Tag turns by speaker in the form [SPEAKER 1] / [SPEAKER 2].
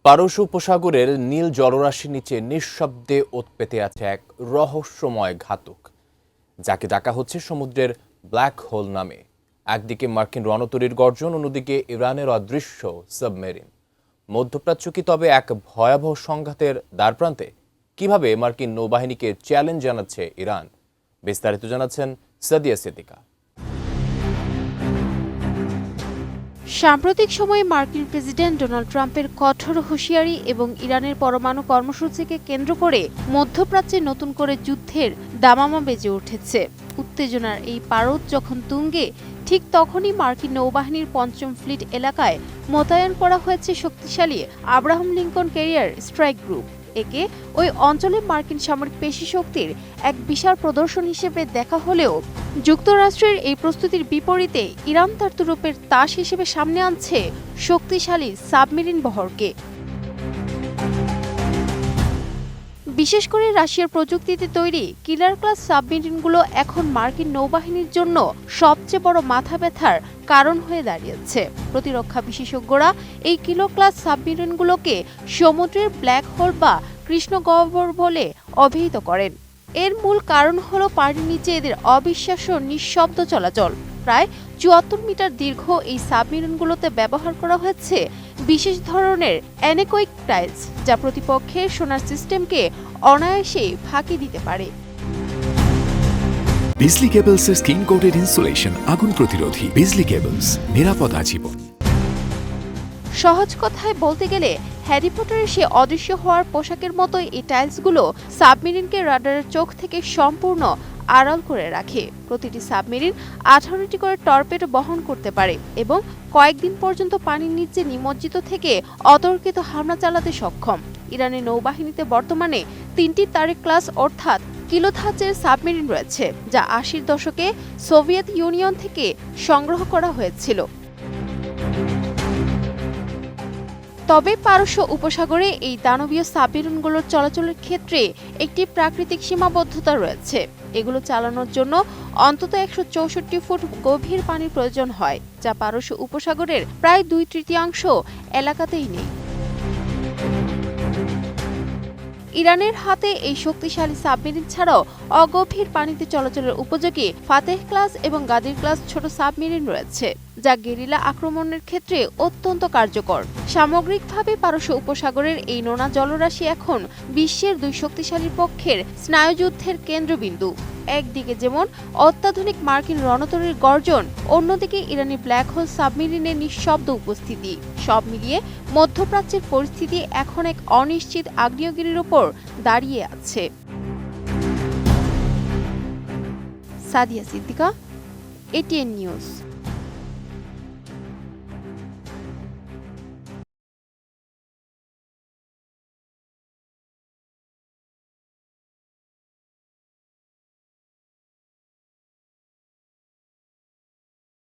[SPEAKER 1] পারস্য উপসাগরের নীল জলরাশির নিচে নিঃশব্দে ওত পেতে আছে এক রহস্যময় ঘাতক, যাকে ডাকা হচ্ছে সমুদ্রের ব্ল্যাক হোল নামে। একদিকে মার্কিন রণতরীর গর্জন, অন্যদিকে ইরানের অদৃশ্য সাবমেরিন। মধ্যপ্রাচ্য কি তবে এক ভয়াবহ সংঘাতের দ্বারপ্রান্তে? কিভাবে মার্কিন নৌবাহিনীকে চ্যালেঞ্জ জানাচ্ছে ইরান? বিস্তারিত জানাচ্ছেন সাদিয়া সিদ্দিকা।
[SPEAKER 2] সাম্প্রতিক সময়ে মার্কিন প্রেসিডেন্ট ডোনাল্ড ট্রাম্পের কঠোর হুঁশিয়ারি এবং ইরানের পরমাণু কর্মসূচিকে কেন্দ্র করে মধ্যপ্রাচ্যে নতুন করে যুদ্ধের দামামা বেজে উঠেছে। উত্তেজনার এই পারদ যখন তুঙ্গে, ঠিক তখনই মার্কিন নৌবাহিনীর পঞ্চম ফ্লিট এলাকায় মোতায়েন করা হয়েছে শক্তিশালী Abraham Lincoln career strike group. একে ওই অঞ্চলে মার্কিন সামরিক পেশি শক্তির এক বিশাল প্রদর্শন হিসেবে দেখা হলেও যুক্তরাষ্ট্রের এই প্রস্তুতির বিপরীতে ইরান তার তুরুপের তাস হিসেবে সামনে আনছে শক্তিশালী সাবমেরিন বহরকে। বিশেষ করে রাশিয়ার প্রযুক্তিতে তৈরি কিলার ক্লাস সাবমেরিনগুলো এখন মার্কিন নৌবাহিনীর জন্য সবচেয়ে বড় মাথা ব্যথার কারণ হয়ে দাঁড়িয়েছে। প্রতিরক্ষা বিশেষজ্ঞরা এই কিলো ক্লাস সাবমেরিনগুলোকে সমুদ্রের ব্ল্যাক হোল বা কৃষ্ণগহ্বর বলে অভিহিত করেন। এর মূল কারণ হলো পানির নিচে এদের অবিশ্বাস্য নিঃশব্দ চলাচল। প্রায় ৭৪ মিটার দীর্ঘ এই সাবমেরিনগুলোতে ব্যবহার করা হয়েছে বিশেষ ধরনের অ্যানেকোইক টাইলস, যা প্রতিপক্ষের সোনার সিস্টেমকে অনায়াসেই ফাঁকি দিতে পারে।
[SPEAKER 3] বিজলি কেবলসের স্কিন কোটেড ইনসুলেশন আগুন প্রতিরোধী। বিজলি কেবলস, নিরাপদ আজীবন।
[SPEAKER 2] সহজ কথায় বলতে গেলে হ্যারি পটারের সে অদৃশ্য হওয়ার পোশাকের মতোই এই টাইলসগুলো সাবমেরিনকে রাডারের চোখ থেকে সম্পূর্ণ আড়াল করে রাখে। প্রতিটি সাবমেরিন 18টি করে টর্পেডো বহন করতে পারে এবং কয়েকদিন পর্যন্ত পানির নিচে নিমজ্জিত থেকে অতর্কিত হামলা চালাতে সক্ষম। ইরানের নৌবাহিনীতে বর্তমানে 3টি তারিক ক্লাস অর্থাৎ কিলো ধাঁচের সাবমেরিন রয়েছে, যা 80-র দশকে সোভিয়েত ইউনিয়ন থেকে সংগ্রহ করা হয়েছিল। তবে পারস্য উপসাগরে এই দানবীয় সাবমেরিনগুলোর চলাচলের ক্ষেত্রে একটি প্রাকৃতিক সীমাবদ্ধতা রয়েছে। এগুলো চালানোর জন্য অন্তত 164 ফুট গভীর পানির প্রয়োজন হয়, যা পারস্য উপসাগরের প্রায় 2/3 এলাকাতেই নেই। ইরানের হাতে এই শক্তিশালী সাবমেরিন ছাড়াও অগভীর পানিতে চলাচলের উপযোগী ফাতেহ ক্লাস এবং গাদির ক্লাস ছোট সাবমেরিন রয়েছে, যা গেরিলা আক্রমণের ক্ষেত্রে অত্যন্ত কার্যকর। সামগ্রিকভাবে পারস্য উপসাগরের এই নোনা জলরাশি এখন বিশ্বের দুই শক্তিশালী পক্ষের স্নায়ুযুদ্ধের কেন্দ্রবিন্দু। একদিকে যেমন অত্যাধুনিক মার্কিন রণতরীর গর্জন, অন্যদিকে ইরানি ব্ল্যাক হোল সাবমেরিনের নিঃশব্দ উপস্থিতি। সব মিলিয়ে মধ্যপ্রাচ্যের পরিস্থিতি এখন এক অনিশ্চিত আগ্নেয়গিরির উপর দাঁড়িয়ে আছে। Sadia Siddika, ATN news.